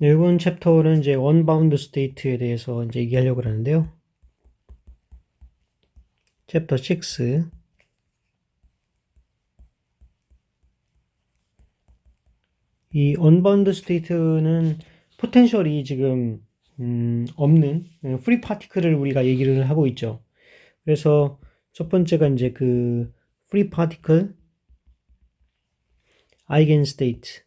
네, 이번 챕터는 이제 언바운드 스테이트에 대해서 이제 얘기하려고 하는데요. 챕터 6. 이 언바운드 스테이트는 포텐셜이 지금 없는 프리 파티클을 우리가 얘기를 하고 있죠. 그래서 첫 번째가 이제 그 프리 파티클 아이겐 스테이트.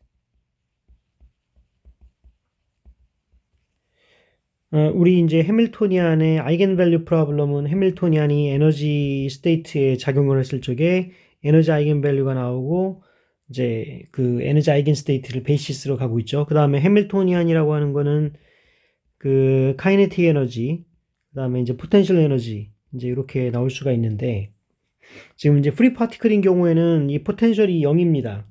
우리 이제 해밀토니안의 아이겐 밸류 프로블럼은 해밀토니안이 에너지 스테이트에 작용을 했을 적에 에너지 아이겐 밸류가 나오고 이제 그 에너지 아이겐 스테이트를 베이시스로 가고 있죠. 그 다음에 해밀토니안이라고 하는 거는 그 카이네틱 에너지, 그 다음에 이제 포텐셜 에너지 이제 이렇게 나올 수가 있는데 지금 이제 프리 파티클인 경우에는 이 포텐셜이 0입니다.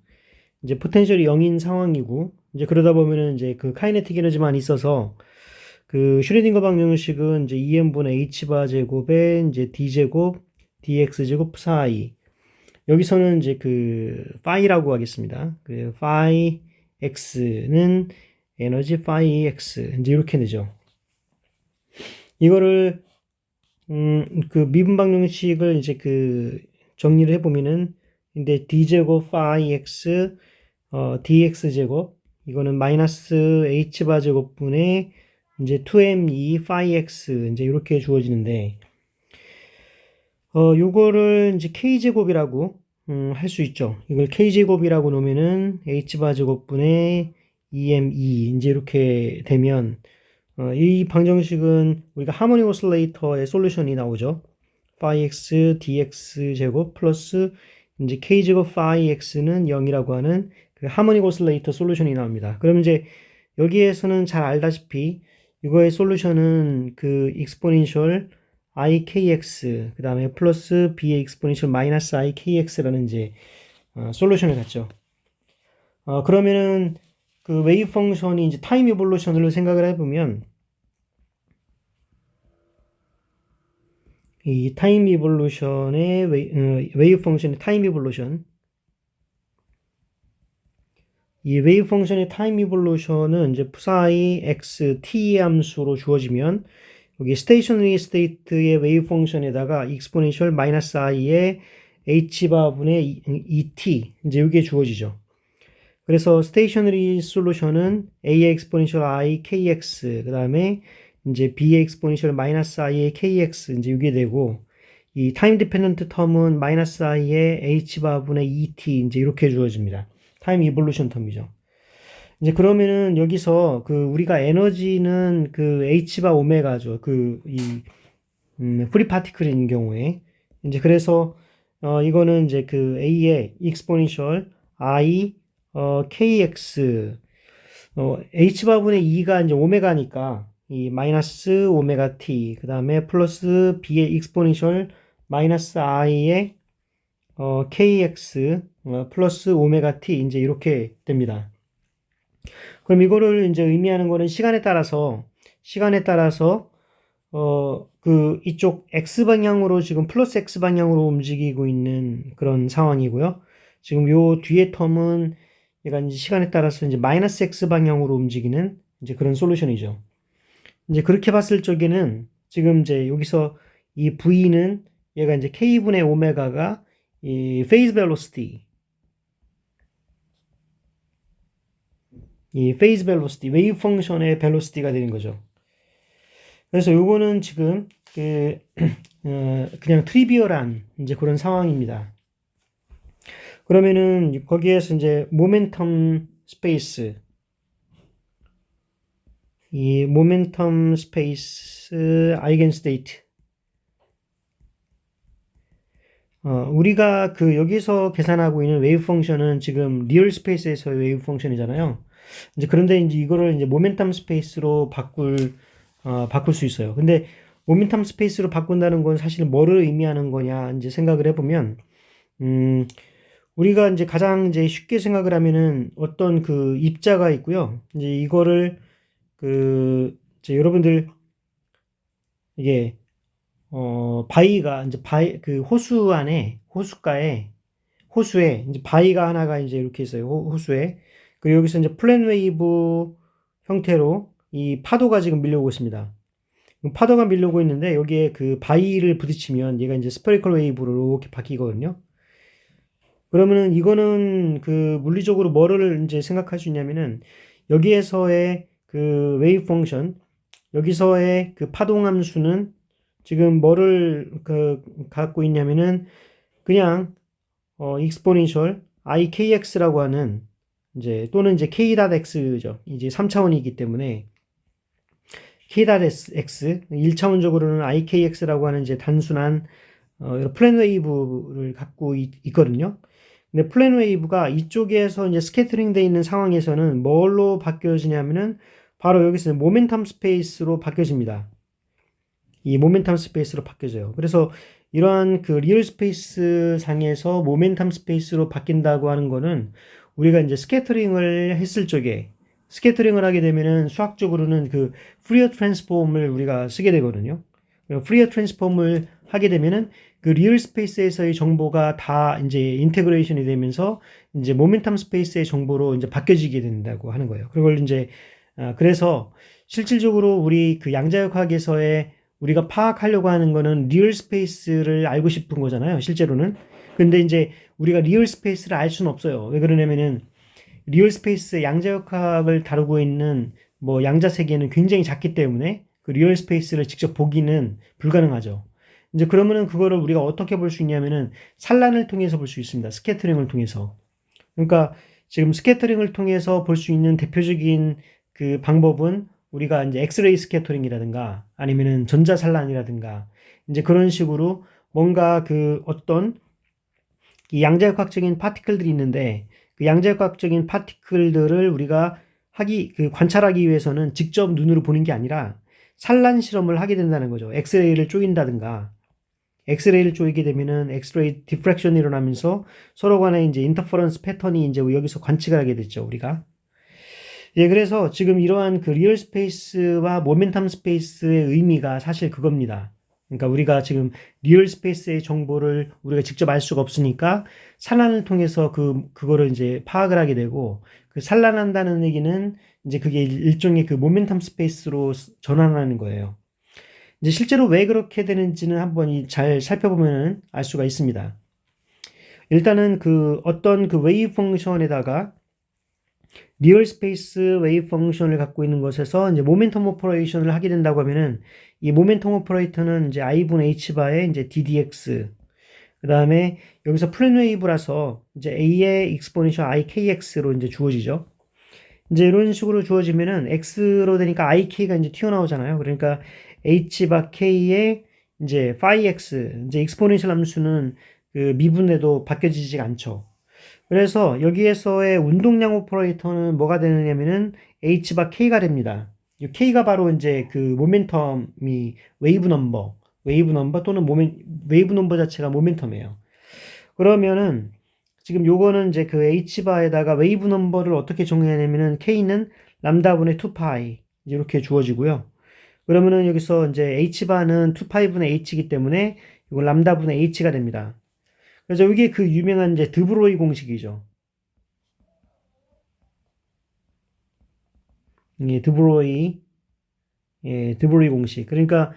이제 포텐셜이 0인 상황이고 이제 그러다 보면은 이제 그 카이네틱 에너지만 있어서 그 슈레딩거 방정식은 이제 2n분의 h바 제곱에 이제 d제곱 dx 제곱 psi 여기서는 이제 그 파이라고 하겠습니다. 그 파이 x는 에너지 파이 x 이제 이렇게 되죠. 이거를 그 미분 방정식을 이제 그 정리를 해보면은 근데 d제곱 파이 x dx 제곱 이거는 마이너스 h바 제곱분의 이제 2m2 파이 x 이제 이렇게 주어지는데 요거를 이제 k제곱이라고 할 수 있죠. 이걸 k제곱이라고 놓으면은 h바 제곱분의 2m2 이제 이렇게 되면 이 방정식은 우리가 하모닉 오실레이터의 솔루션이 나오죠. 파이 x dx 제곱 플러스 이제 k제곱 파이 x는 0이라고 하는 그 하모닉 오실레이터 솔루션이 나옵니다. 그럼 이제 여기에서는 잘 알다시피 이거의 솔루션은 그 익스포넨셜 ikx 그 다음에 플러스 b의 익스포넨셜 마이너스 ikx라는 이제 솔루션을 갖죠. 그러면은 그 웨이브 펑션이 이제 타임 이볼루션으로 생각을 해보면 이 타임 이볼루션의 웨이브 펑션의 타임 이볼루션 이 웨이브 펑션의 타임 이볼루션은 이제 psi x t 함수로 주어지면 여기 스테이셔너리 스테이트의 웨이브 펑션에다가 익스포넨셜 마이너스 i의 h바분의 2t 이제 이게 주어지죠. 그래서 스테이셔너리 솔루션은 a의 익스포넨셜 i kx 그 다음에 이제 b의 익스포넨셜 마이너스 i의 kx 이제 이게 되고 이 타임 디펜던트 텀은 마이너스 i의 h바분의 2t 이제 이렇게 주어집니다. 타임 이볼루션 텀이죠. 이제 그러면은 여기서 그 우리가 에너지는 그 h바 오메가죠. 프리 파티클인 경우에 이제 그래서 이거는 이제 그 a의 익스포넨셜 i kx h바분의 2가 이제 오메가니까 이 마이너스 오메가 t 그 다음에 플러스 b의 익스포넨셜 마이너스 i의 kx 플러스 오메가 t 이제 이렇게 됩니다. 그럼 이거를 이제 의미하는 거는 시간에 따라서 그 이쪽 x 방향으로 지금 플러스 x 방향으로 움직이고 있는 그런 상황이고요. 지금 요 뒤에 텀은 얘가 이제 시간에 따라서 이제 마이너스 x 방향으로 움직이는 이제 그런 솔루션이죠. 이제 그렇게 봤을 적에는 지금 이제 여기서 이 v는 얘가 이제 k분의 오메가가 이 phase velocity 이 phase velocity, 웨이브 펑션의 velocity가 되는 거죠. 그래서 요거는 지금 그냥 트리비얼한 이제 그런 상황입니다. 그러면은 거기에서 이제 모멘텀 스페이스, 이 모멘텀 스페이스 아이겐 스테이트, 우리가 그 여기서 계산하고 있는 웨이브 펑션은 지금 리얼 스페이스에서의 웨이브 펑션이잖아요. 이제 그런데 이제 이거를 이제 모멘텀 스페이스로 바꿀 수 있어요. 근데 모멘텀 스페이스로 바꾼다는 건 사실 뭐를 의미하는 거냐 이제 생각을 해보면, 우리가 이제 가장 이제 쉽게 생각을 하면은 어떤 그 입자가 있고요. 이제 이거를 이제 여러분들 이게 바위가 이제 그 호수에 이제 바위가 하나가 이제 이렇게 있어요. 호수에. 그리고 여기서 이제 플랜 웨이브 형태로 이 파도가 지금 밀려오고 있습니다. 파도가 밀려오고 있는데 여기에 그 바위를 부딪히면 얘가 이제 스페리컬 웨이브로 이렇게 바뀌거든요. 그러면은 이거는 그 물리적으로 뭐를 이제 생각할 수 있냐면은 여기에서의 그 웨이브 펑션, 여기서의 그 파동 함수는 지금 뭐를 그 갖고 있냐면은 그냥 exponential ikx라고 하는 이제 또는 이제 k.x죠. 이제 3차원이기 때문에 k.x 1차원적으로는 ikx라고 하는 이제 단순한 플랜 웨이브를 갖고 있거든요. 근데 플랜 웨이브가 이쪽에서 이제 스캐터링 되어 있는 상황에서는 뭘로 바뀌어지냐면은 바로 여기서 모멘텀 스페이스로 바뀌어집니다. 이 모멘텀 스페이스로 바뀌어져요. 그래서 이러한 그 리얼 스페이스 상에서 모멘텀 스페이스로 바뀐다고 하는 거는 우리가 이제 스캐터링을 했을 적에 스캐터링을 하게 되면은 수학적으로는 그 푸리어 트랜스폼을 우리가 쓰게 되거든요. 푸리어 트랜스폼을 하게 되면은 그 리얼 스페이스에서의 정보가 다 이제 인테그레이션이 되면서 이제 모멘텀 스페이스의 정보로 이제 바뀌어지게 된다고 하는 거예요. 그걸 이제 그래서 실질적으로 우리 그 양자역학에서의 우리가 파악하려고 하는 거는 리얼 스페이스를 알고 싶은 거잖아요. 실제로는. 근데 이제 우리가 리얼 스페이스를 알 수는 없어요. 왜 그러냐면은 리얼 스페이스 양자역학을 다루고 있는 뭐 양자 세계는 굉장히 작기 때문에 그 리얼 스페이스를 직접 보기는 불가능하죠. 이제 그러면은 그거를 우리가 어떻게 볼 수 있냐면은 산란을 통해서 볼 수 있습니다. 스캐터링을 통해서. 그러니까 지금 스캐터링을 통해서 볼 수 있는 대표적인 그 방법은 우리가 이제 엑스레이 스캐터링이라든가 아니면은 전자산란이라든가 이제 그런 식으로 뭔가 그 어떤 이 양자역학적인 파티클들이 있는데 그 양자역학적인 파티클들을 우리가 그 관찰하기 위해서는 직접 눈으로 보는 게 아니라 산란 실험을 하게 된다는 거죠. 엑스레이를 쪼인다든가 엑스레이를 쪼이게 되면은 엑스레이 디프렉션이 일어나면서 서로 간에 이제 인터퍼런스 패턴이 이제 여기서 관측을 하게 됐죠, 우리가. 예, 그래서 지금 이러한 그 리얼 스페이스와 모멘텀 스페이스의 의미가 사실 그겁니다. 그러니까 우리가 지금 리얼 스페이스의 정보를 우리가 직접 알 수가 없으니까 산란을 통해서 그거를 이제 파악을 하게 되고 그 산란한다는 얘기는 이제 그게 일종의 그 모멘텀 스페이스로 전환하는 거예요. 이제 실제로 왜 그렇게 되는지는 한번 잘 살펴보면 알 수가 있습니다. 일단은 그 어떤 그 웨이브 펑션에다가 리얼 스페이스 웨이브 펑션을 갖고 있는 것에서 이제 모멘텀 오퍼레이션을 하게 된다고 하면은 이 모멘텀 오퍼레이터는 이제 i분의 h바의 이제 ddx 그 다음에 여기서 플랜 웨이브라서 이제 a의 exponential ikx로 이제 주어지죠. 이제 이런 식으로 주어지면은 x로 되니까 ik가 이제 튀어나오잖아요. 그러니까 h바 k의 이제 phi x 이제 exponential 함수는 그 미분에도 바뀌어지지가 않죠. 그래서 여기에서의 운동량 오퍼레이터는 뭐가 되느냐면은 h바 k가 됩니다. 이 k가 바로 이제 그 모멘텀이 웨이브 넘버 또는 웨이브 넘버 자체가 모멘텀이에요. 그러면은 지금 요거는 이제 그 h바에다가 웨이브 넘버를 어떻게 정의하냐면은 k는 람다분의 2파이 이렇게 주어지고요. 그러면은 여기서 이제 h바는 2파이분의 h이기 때문에 이거 람다분의 h가 됩니다. 그래서 이게 그 유명한 이제 드브로이 공식이죠. 예, 드브로이 공식. 그러니까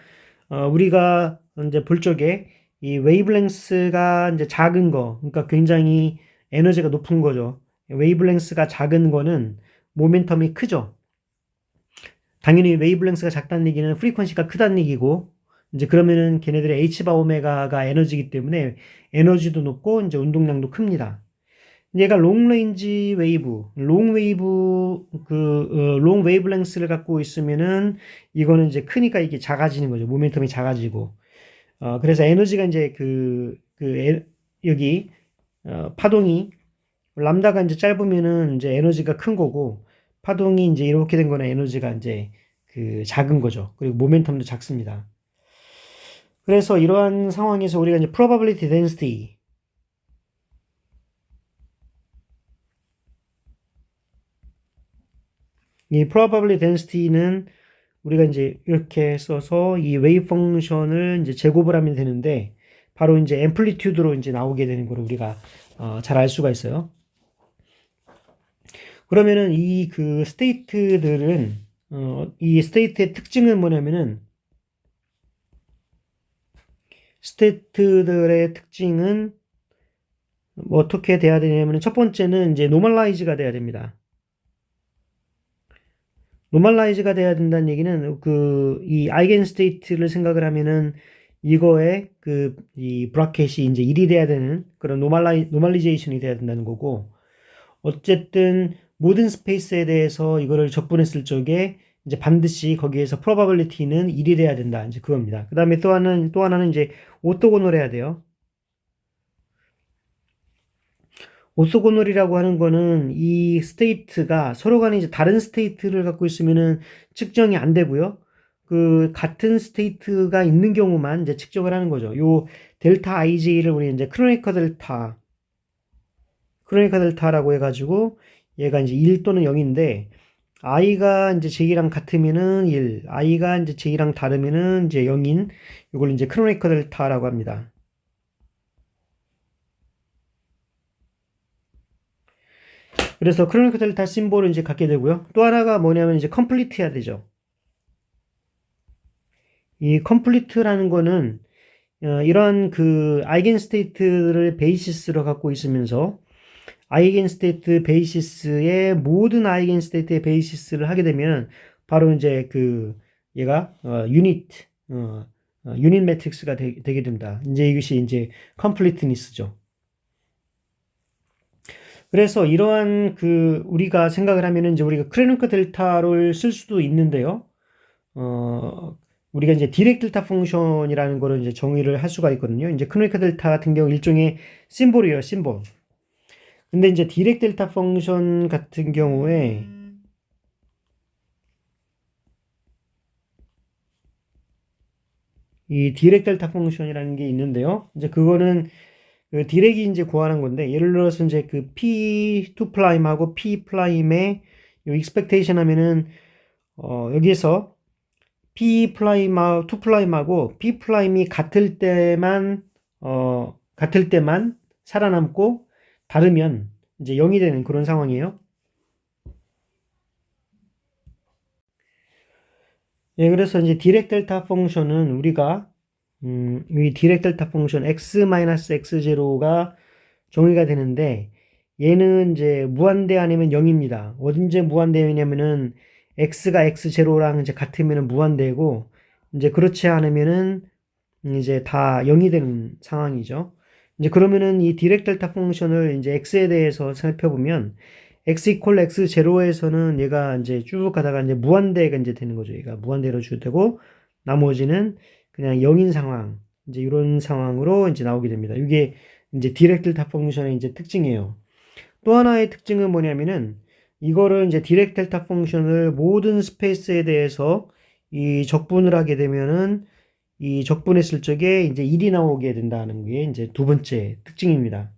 우리가 이제 볼 적에 이 웨이브랭스가 이제 작은 거, 그러니까 굉장히 에너지가 높은 거죠. 웨이브랭스가 작은 거는 모멘텀이 크죠. 당연히 웨이브랭스가 작다는 얘기는 프리퀀시가 크다는 얘기고, 이제 그러면은 걔네들의 H바 오메가가 에너지이기 때문에 에너지도 높고 이제 운동량도 큽니다. 얘가 롱 레인지 웨이브, 롱 웨이브랭스를 갖고 있으면은 이거는 이제 크니까 이게 작아지는 거죠. 모멘텀이 작아지고. 그래서 에너지가 이제 여기, 파동이, 람다가 이제 짧으면은 이제 에너지가 큰 거고, 파동이 이제 이렇게 된 거는 에너지가 이제 그 작은 거죠. 그리고 모멘텀도 작습니다. 그래서 이러한 상황에서 우리가 이제 probability density, 이 probability density는 우리가 이제 이렇게 써서 이 웨이브 펑션을 이제 제곱을 하면 되는데 바로 이제 앰플리튜드로 이제 나오게 되는 걸 우리가 잘 알 수가 있어요. 그러면은 이 그 스테이트들은 이 스테이트의 특징은 뭐냐면은 스테이트들의 특징은 뭐 어떻게 돼야 되냐면 첫 번째는 이제 노멀라이즈가 돼야 됩니다. 노멀라이즈가 돼야 된다는 얘기는 그 이 아이겐 스테이트를 생각을 하면은 이거의 그 이 브라켓이 이제 1이 돼야 되는 그런 노멀리제이션이 돼야 된다는 거고 어쨌든 모든 스페이스에 대해서 이거를 적분했을 적에 이제 반드시 거기에서 probability는 1이 돼야 된다. 이제 그겁니다. 그다음에 또 하나는 이제 오토고널해야 돼요. 오토고널이라고 하는 거는 이 스테이트가 서로 간에 이제 다른 스테이트를 갖고 있으면은 측정이 안 되고요. 그 같은 스테이트가 있는 경우만 이제 측정을 하는 거죠. 요 델타 IJ를 우리 이제 크로니커 델타라고 해가지고 얘가 이제 1 또는 0인데 i가 이제 j랑 같으면은 1, i가 이제 j랑 다르면은 이제 0인 이걸 이제 크로니커 델타라고 합니다. 그래서 크로니커 델타 심볼을 이제 갖게 되고요. 또 하나가 뭐냐면 이제 컴플리트 해야 되죠. 이 컴플리트라는 거는 이런 그 아이겐 스테이트를 베이시스로 갖고 있으면서 아이겐 스테이트 베이시스의 모든 아이겐 스테이트의 베이시스를 하게 되면 바로 이제 그 얘가 유닛 매트릭스가 되게 됩니다. 이제 이것이 이제 컴플리트니스죠. 그래서 이러한 그 우리가 생각을 하면은 이제 우리가 크로니커 델타를 쓸 수도 있는데요. 우리가 이제 디렉트 델타 펑션이라는 거를 이제 정의를 할 수가 있거든요. 이제 크로니커 델타 같은 경우 일종의 심볼이에요, 심볼. 근데 이제 디렉트 델타 펑션 같은 경우에 이 디렉트 델타 펑션이라는 게 있는데요. 이제 그거는 그 디렉이 이제 구하는 건데 예를 들어서 이제 그 P2'하고 P'의 요 expectation 하면은 여기에서 P'2'하고 P'이 같을 때만 살아남고 다르면 이제 0이 되는 그런 상황이에요. 예, 그래서 이제 디렉 델타 펑션은 우리가 이 디렉 델타 펑션 x-x0가 정의가 되는데 얘는 이제 무한대 아니면 0입니다. 언제 무한대냐면은 x가 x0랑 이제 같으면 무한대고 이제 그렇지 않으면은 이제 다 0이 되는 상황이죠. 이제 그러면은 이 디렉 델타 펑션을 이제 x에 대해서 살펴보면 x 이퀄 x 제로에서는 얘가 이제 쭉 가다가 이제 무한대가 이제 되는 거죠. 얘가 무한대로 쭉 되고 나머지는 그냥 0인 상황 이제 이런 상황으로 이제 나오게 됩니다. 이게 이제 디렉 델타 펑션의 이제 특징이에요. 또 하나의 특징은 뭐냐면은 이거를 이제 디렉 델타 펑션을 모든 스페이스에 대해서 이 적분을 하게 되면은 이 적분했을 적에 이제 1이 나오게 된다는 게 이제 두 번째 특징입니다.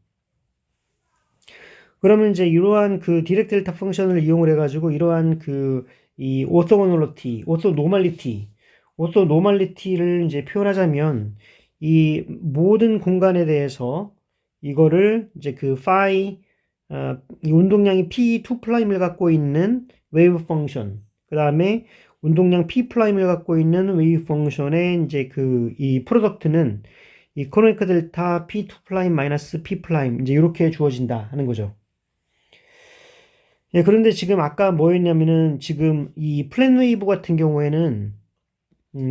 그러면 이제 이러한 그 디렉트 델타 펑션을 이용을 해가지고 이러한 그 이 오토노멀리티를 이제 표현하자면 이 모든 공간에 대해서 이거를 이제 그 이 운동량이 p2'을 갖고 있는 웨이브 펑션, 그 다음에 운동량 p''을 갖고 있는 웨이브 펑션의 이제 그 이 프로덕트는 이 코로니커 델타 p2' 마이너스 p' 이제 이렇게 주어진다 하는 거죠. 예, 그런데 지금 아까 뭐였냐면은 지금 이 플랫 웨이브 같은 경우에는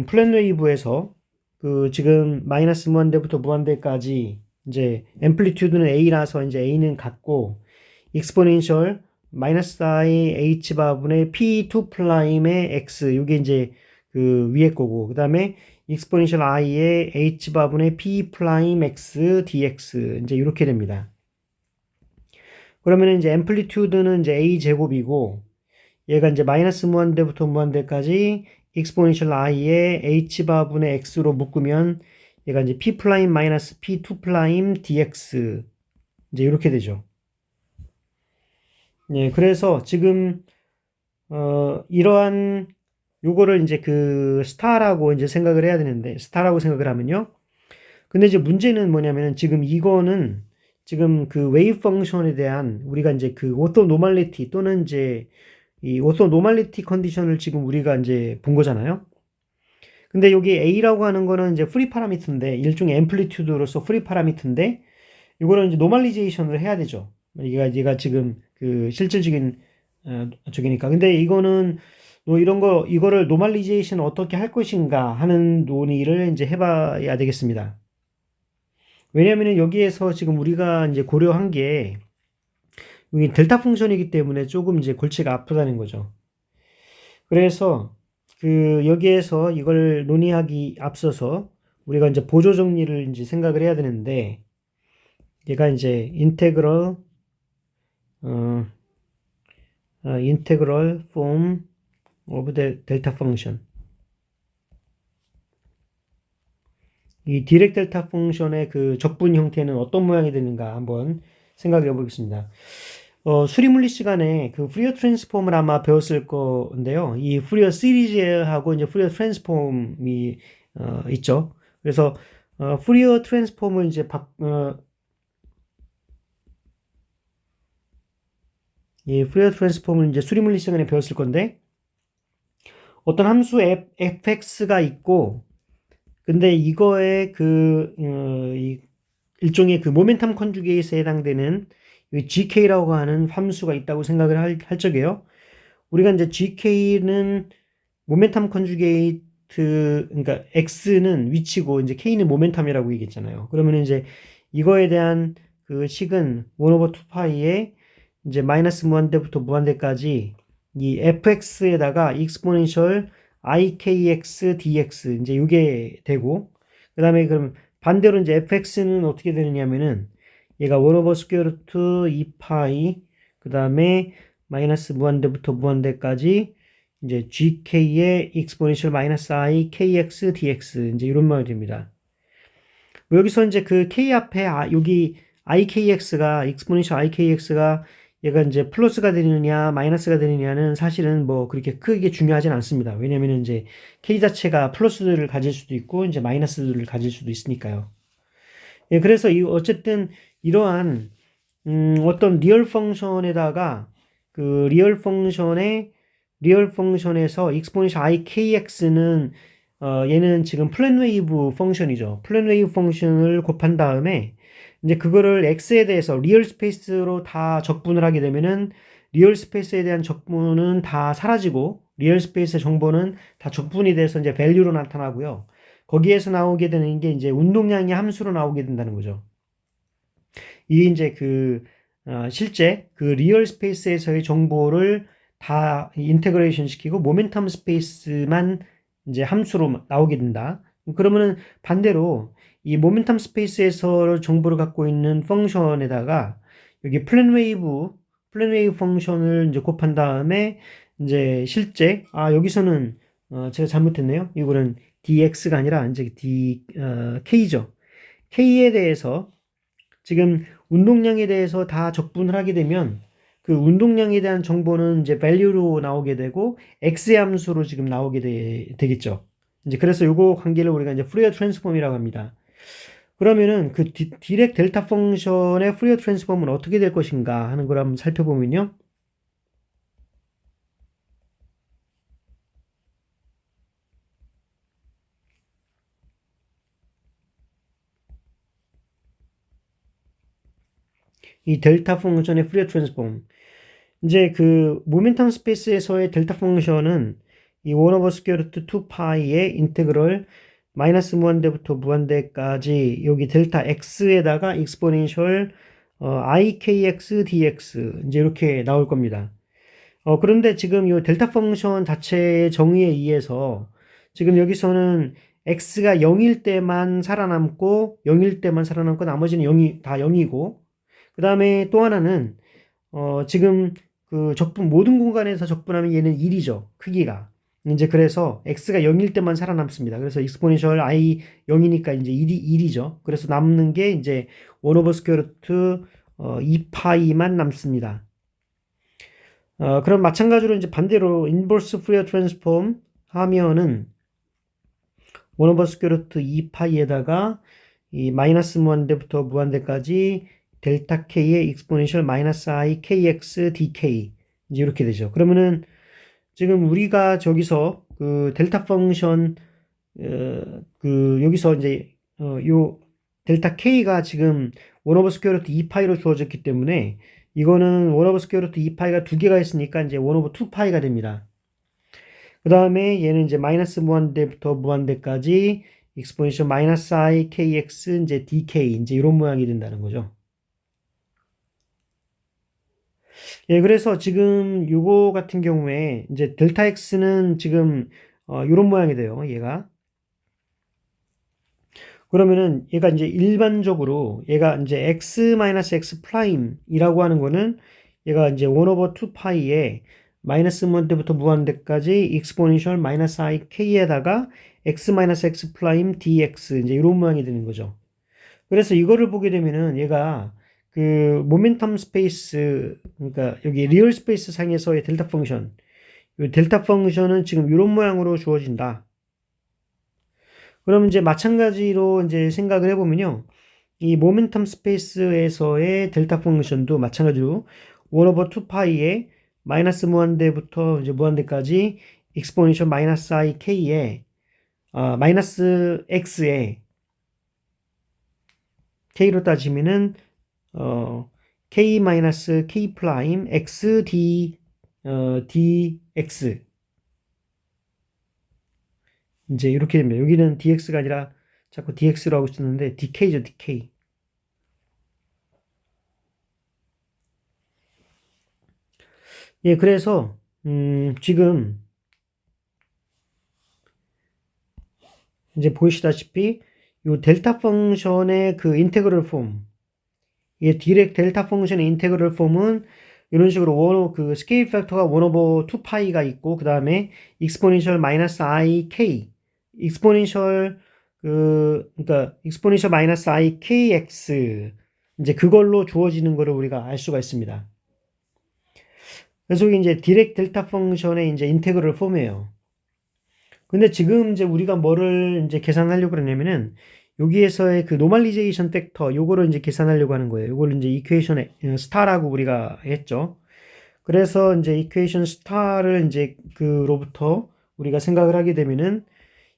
플랫 웨이브에서 그 지금 마이너스 무한대부터 무한대까지 이제 앰플리튜드는 A라서 이제 A는 같고 익스포넨셜 마이너스 I H 바분의 P2'의 X 이게 이제 그 위에 거고 그다음에 익스포넨셜 I의 H 바분의 P' X dx 이제 이렇게 됩니다. 그러면 이제 앰플리튜드는 이제 A 제곱이고 얘가 이제 마이너스 무한대부터 무한대까지 익스포넨셜 i의 h 바분의 x로 묶으면 얘가 이제 p 마이너스 p2 dx 이제 이렇게 되죠. 예, 그래서 지금 이러한 요거를 이제 그 스타라고 이제 생각을 해야 되는데 스타라고 생각을 하면요. 근데 이제 문제는 뭐냐면은 지금 이거는 지금 그 웨이브 펑션에 대한 우리가 이제 그 오토 노멀리티 또는 이제 이 오토 노멀리티 컨디션을 지금 우리가 이제 본 거잖아요. 근데 여기 A라고 하는 거는 이제 프리 파라미터인데 일종의 앰플리튜드로서 프리 파라미터인데 이거는 이제 노멀리제이션을 해야 되죠. 얘가 지금 그 실질적인 쪽이니까. 근데 이거는 뭐 이런 거 이거를 노멀리제이션 어떻게 할 것인가 하는 논의를 이제 해봐야 되겠습니다. 왜냐면은 여기에서 지금 우리가 이제 고려한 게 여기 델타 펑션이기 때문에 조금 이제 골치가 아프다는 거죠. 그래서 그 여기에서 이걸 논의하기 앞서서 우리가 이제 보조 정리를 이제 생각을 해야 되는데 얘가 이제 인테그럴 인테그럴 폼 오브 델타 펑션 이 디렉 델타 펑션의 그 적분 형태는 어떤 모양이 되는가 한번 생각해 보겠습니다. 수리물리 시간에 그 푸리어 트랜스폼을 아마 배웠을 건데요. 이 푸리어 시리즈하고 이제 푸리어 트랜스폼이 있죠. 그래서 푸리어 트랜스폼을 이제 이 푸리어 트랜스폼을 이제 수리물리 시간에 배웠을 건데 어떤 함수 fx가 있고 근데 이거에 일종의 그 모멘텀 컨주게이트에 해당되는 gk라고 하는 함수가 있다고 생각을 할 적에요. 우리가 이제 gk는 모멘텀 컨주게이트 그러니까 x는 위치고 이제 k는 모멘텀이라고 얘기했잖아요. 그러면 이제 이거에 대한 그 식은 1 over 2파이에 이제 마이너스 무한대부터 무한대까지 이 fx에다가 익스포넨셜 ikx dx 이제 이게 되고 그다음에 그럼 반대로 이제 fx는 어떻게 되느냐면은 얘가 1 over 스퀘어 루트 2파이 그다음에 마이너스 무한대부터 무한대까지 이제 gk의 익스포넨셜 마이너스 i kx dx 이제 이런 말이 됩니다. 뭐 여기서 이제 그 k 앞에 여기 ikx가 익스포넨셜 ikx가 얘가 이제 플러스가 되느냐 마이너스가 되느냐는 사실은 뭐 그렇게 크게 중요하진 않습니다. 왜냐면 이제 k 자체가 플러스를 가질 수도 있고 이제 마이너스를 가질 수도 있으니까요. 예, 그래서 어쨌든 이러한 어떤 리얼 펑션에다가 그 리얼 펑션에서 익스포넨셜 ikx는 얘는 지금 플랜 웨이브 펑션이죠. 플랜 웨이브 펑션을 곱한 다음에 이제 그거를 x에 대해서 리얼 스페이스로 다 적분을 하게 되면은 리얼 스페이스에 대한 적분은 다 사라지고 리얼 스페이스의 정보는 다 적분이 돼서 이제 밸류로 나타나고요. 거기에서 나오게 되는 게 이제 운동량의 함수로 나오게 된다는 거죠. 이게 이제 실제 그 리얼 스페이스에서의 정보를 다 인테그레이션 시키고 모멘텀 스페이스만 이제 함수로 나오게 된다. 그러면은 반대로 이 모멘텀 스페이스에서 정보를 갖고 있는 펑션에다가 여기 플랜 웨이브 펑션을 이제 곱한 다음에 이제 실제 여기서는 제가 잘못했네요. 이거는 dx가 아니라 이제 k죠. k에 대해서 지금 운동량에 대해서 다 적분을 하게 되면 그 운동량에 대한 정보는 이제 value로 나오게 되고 x의 함수로 지금 나오게 되겠죠. 이제 그래서 요거 관계를 우리가 이제 푸리어 트랜스폼이라고 합니다. 그러면은 그 디렉 델타 펑션의 푸리어 트랜스폼은 어떻게 될 것인가 하는 걸 한번 살펴보면요. 이 델타 펑션의 푸리어 트랜스폼. 이제 그 모멘텀 스페이스에서의 델타 펑션은 이 1 over 스퀘어 루트 2파이의 인테그럴 마이너스 무한대부터 무한대까지 여기 델타 x에다가 익스포넨셜 ikx dx 이제 이렇게 나올 겁니다. 그런데 지금 이 델타 펑션 자체의 정의에 의해서 지금 여기서는 x가 0일 때만 살아남고 0일 때만 살아남고 나머지는 0이 다 0이고 그 다음에 또 하나는 지금 그 적분 모든 공간에서 적분하면 얘는 1이죠. 크기가. 이제 그래서 x가 0일 때만 살아남습니다. 그래서 익스포넨셜 i 0이니까 이제 1이죠. 그래서 남는 게 이제 1 over 스퀘어 루트 2파이만 남습니다. 그럼 마찬가지로 이제 반대로 인버스 푸리어 트랜스폼 하면은 1 over 스퀘어 루트 2파이에다가 이 마이너스 무한대부터 무한대까지 델타 k의 exponential 마이너스 i kx dk 이제 이렇게 되죠. 그러면은 지금 우리가 저기서 그 델타 펑션 그 여기서 이제 요 델타 k가 지금 1 오버 스퀘어 루트 2파이로 주어졌기 때문에 이거는 1 오버 스퀘어 루트 2파이가 두 개가 있으니까 이제 1 오버 2파이가 됩니다. 그 다음에 얘는 이제 마이너스 무한대부터 무한대까지 exponential 마이너스 i kx 이제 dk 이제 이런 모양이 된다는 거죠. 예, 그래서 지금 요거 같은 경우에 이제 델타 x는 지금 이런 모양이 돼요. 얘가. 그러면은 얘가 이제 일반적으로 얘가 이제 x-x 프라임이라고 하는 거는 얘가 이제 1 오버 2파이에 마이너스 무한대부터 무한대까지 익스포넨셜 마이너스 i k에다가 x-x 프라임 dx 이제 이런 모양이 되는 거죠. 그래서 이거를 보게 되면은 얘가 그 모멘텀 스페이스 그러니까 여기 리얼 스페이스 상에서의 델타 펑션 이 델타 펑션은 지금 이런 모양으로 주어진다. 그러면 이제 마찬가지로 이제 생각을 해보면요. 이 모멘텀 스페이스에서의 델타 펑션도 마찬가지로 1 오버 2파이에 마이너스 무한대부터 이제 무한대까지 익스포넨셜 마이너스 i k에 마이너스 x에 k로 따지면은 k 마이너스 k 프라임 x d dx 이제 이렇게 됩니다. 여기는 dx가 아니라 자꾸 dx로 하고 있었는데 dk죠, dk. 예, 그래서 지금 이제 보시다시피 이 델타 펑션의 그 인테그럴 폼, 이 디렉 델타 펑션의 인테그럴 폼은 이런 식으로 그 스케일 팩터가 1 오버 2파이가 있고 그 다음에 익스포넨셜 마이너스 i k 익스포넨셜 그러니까 익스포넨셜 마이너스 i kx 이제 그걸로 주어지는 거를 우리가 알 수가 있습니다. 그래서 이게 이제 디렉 델타 펑션의 이제 인테그럴 폼이에요. 근데 지금 이제 우리가 뭐를 이제 계산하려고 그러냐면은 여기에서의 그 노멀리제이션 팩터 요거를 이제 계산하려고 하는 거예요. 요걸 이제 이퀘이션 스타라고 우리가 했죠. 그래서 이제 이퀘이션 스타를 이제 그로부터 우리가 생각을 하게 되면은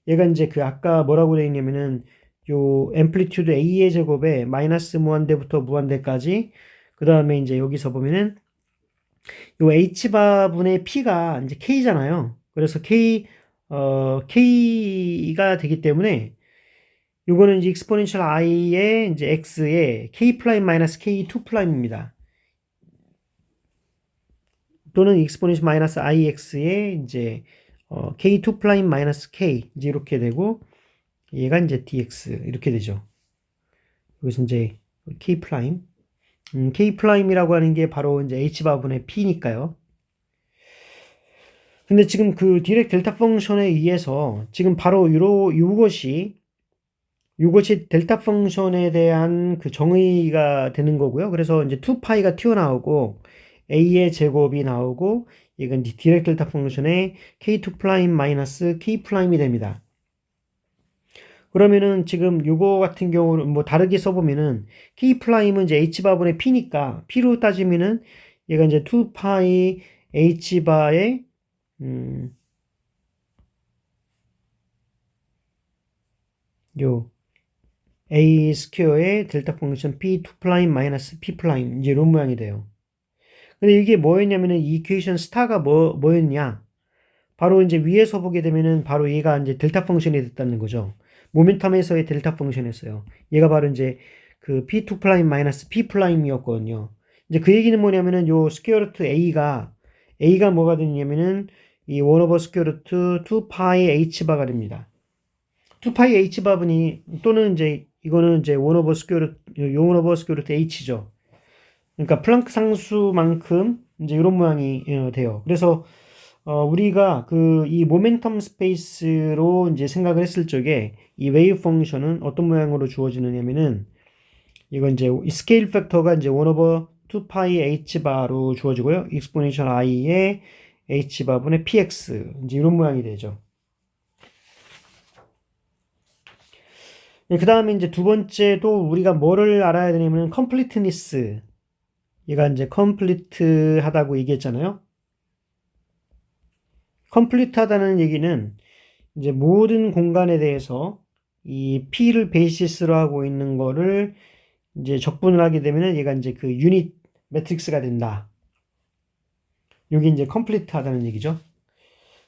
얘가 이제 그 아까 뭐라고 되어 있냐면은 요 앰플리튜드 a의 제곱에 마이너스 무한대부터 무한대까지 그 다음에 이제 여기서 보면은 요 h바분의 p가 이제 k잖아요. 그래서 k가 되기 때문에 요거는 이제 exponential i의 이제 x의 k 프라임 마이너스 k2 프라임입니다. 또는 exponential 마이너스 ix의 이제 k2 프라임 마이너스 k 이제 이렇게 되고 얘가 이제 dx 이렇게 되죠. 여기서 이제 k 프라임 k 프라임이라고 하는 게 바로 이제 h바분의 p니까요. 근데 지금 그 디렉 델타 펑션에 의해서 지금 바로 이것이 델타 펑션에 대한 그 정의가 되는 거고요. 그래서 이제 2파이가 튀어나오고 a의 제곱이 나오고 이건 이제 디렉 델타 펑션의 k2 프라임 마이너스 k 프라임이 됩니다. 그러면은 지금 요거 같은 경우는 뭐 다르게 써보면은 k 프라임은 이제 h바분의 p니까 p로 따지면은 얘가 이제 2파이 h바의 요 a 스퀘어의 델타 펑션 p2 프라임 마이너스 p 프라임 이제 이런 모양이 돼요. 근데 이게 뭐였냐면은 이퀘이션 스타가 뭐였냐? 바로 이제 위에서 보게 되면은 바로 얘가 이제 델타 펑션이 됐다는 거죠. 모멘텀에서의 델타 펑션이었어요. 얘가 바로 이제 그 p2 프라임 마이너스 p 프라임이었거든요. 이제 그 얘기는 뭐냐면은 요 스퀘어 루트 a가 뭐가 되냐면은 이 1 오버 스퀘어 루트 2파이 h바가 됩니다. 2파이 h바분이 또는 이제 이거는 이제 1 오버 스퀘어 루트 1 오버 스퀘어 루트 h죠. 그러니까 플랑크 상수만큼 이제 이런 모양이 돼요. 그래서 우리가 그 이 모멘텀 스페이스로 이제 생각을 했을 적에 이 웨이브 펑션은 어떤 모양으로 주어지느냐면은 이건 이제 이 스케일 팩터가 이제 1 오버 2파이 h바로 주어지고요. 익스포넨셜 i의 h바분의 px 이제 이런 모양이 되죠. 그 다음에 이제 두 번째도 우리가 뭐를 알아야 되냐면 completeness. 얘가 이제 complete 하다고 얘기했잖아요. complete 하다는 얘기는 이제 모든 공간에 대해서 이 P를 베이시스로 하고 있는 거를 이제 적분을 하게 되면은 얘가 이제 그 유닛 매트릭스가 된다. 여기 이제 complete 하다는 얘기죠.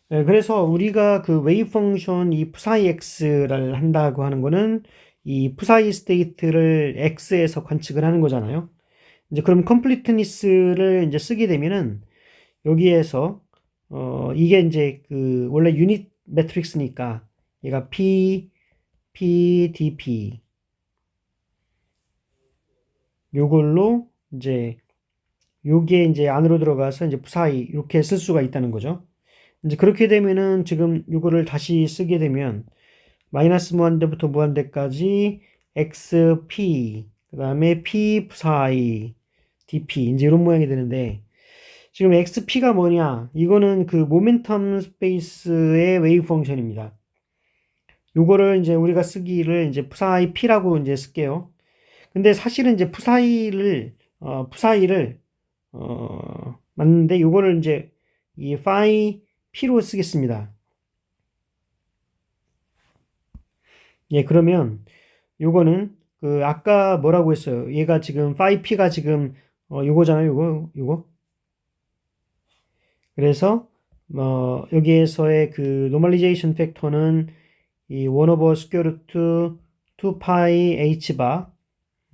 그래서 우리가 그 웨이브 펑션 이 푸사이 x를 한다고 하는 거는 이 푸사이 스테이트를 x에서 관측을 하는 거잖아요. 이제 그럼 completeness를 이제 쓰게 되면은 여기에서 이게 이제 그 원래 유닛 매트릭스니까 얘가 dp 요걸로 이제 요게 이제 안으로 들어가서 이제 푸사이 이렇게 쓸 수가 있다는 거죠. 이제 그렇게 되면은 지금 요거를 다시 쓰게 되면 마이너스 무한대부터 무한대까지 xp 그다음에 p 푸사이 dp 이제 이런 모양이 되는데 지금 xp가 뭐냐? 이거는 그 모멘텀 스페이스의 웨이브 펑션입니다. 요거를 이제 우리가 쓰기를 이제 푸사이 p라고 이제 쓸게요. 근데 사실은 이제 푸사이를 맞는데 요거를 이제 이 phi p로 쓰겠습니다. 예, 그러면 요거는 그 아까 뭐라고 했어요? 얘가 지금 phi p가 지금 요거잖아요. 요거. 그래서 여기에서의 그 노멀리제이션 팩터는 이 1 over 스퀘어 루트 2파이 h 바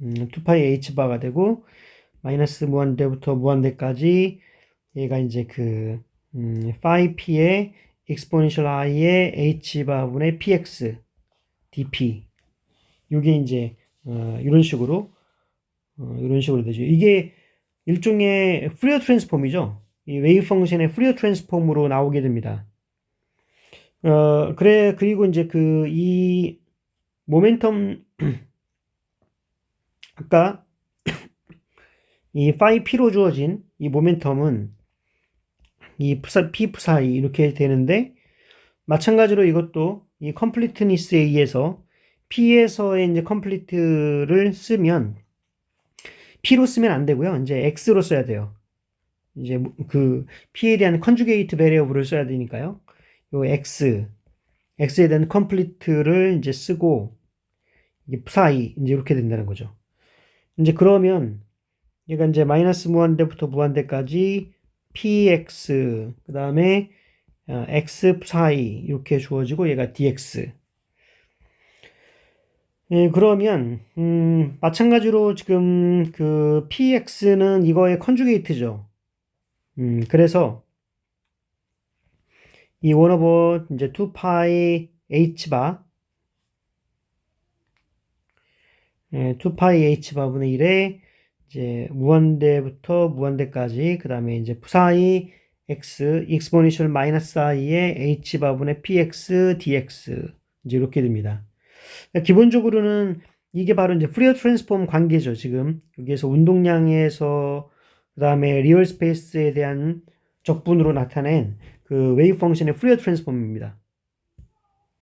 2파이 h 바가 되고 마이너스 무한대부터 무한대까지 얘가 이제 그 phi p의 exponential i의 h 바분의 px dp 이게 이제 이런 식으로 되죠. 이게 일종의 푸리어 트랜스폼이죠. 이 웨이브 펑션의 푸리어 트랜스폼으로 나오게 됩니다. 그리고 이제 이 모멘텀 아까 이 phi p로 주어진 이 모멘텀은 이 p 푸사이 이렇게 되는데 마찬가지로 이것도 이 컴플리트니스에 의해서 p에서의 이제 컴플리트를 쓰면 p로 쓰면 안 되고요. 이제 x로 써야 돼요. 이제 그 p에 대한 컨주게이트 베리어블을 써야 되니까요. 요 x에 대한 컴플리트를 이제 쓰고 이게 psi 이제 이렇게 된다는 거죠. 이제 그러면 얘가 이제 마이너스 무한대부터 무한대까지 px 그다음에 x psi 이렇게 주어지고 얘가 dx. 예, 그러면 마찬가지로 지금 그 px는 이거의 컨주게이트죠. 그래서 이 1 over 이제 2파이 h 바 2파이 h 바분의 1에 이제 무한대부터 무한대까지 그다음에 이제 푸사이 x 익스포네셜 마이너스 i의 h 바분의 px dx 이제 이렇게 됩니다. 기본적으로는 이게 바로 이제 푸리어 트랜스폼 관계죠. 지금 여기에서 운동량에서 그다음에 리얼 스페이스에 대한 적분으로 나타낸 그 웨이브 펑션의 푸리어 트랜스폼입니다.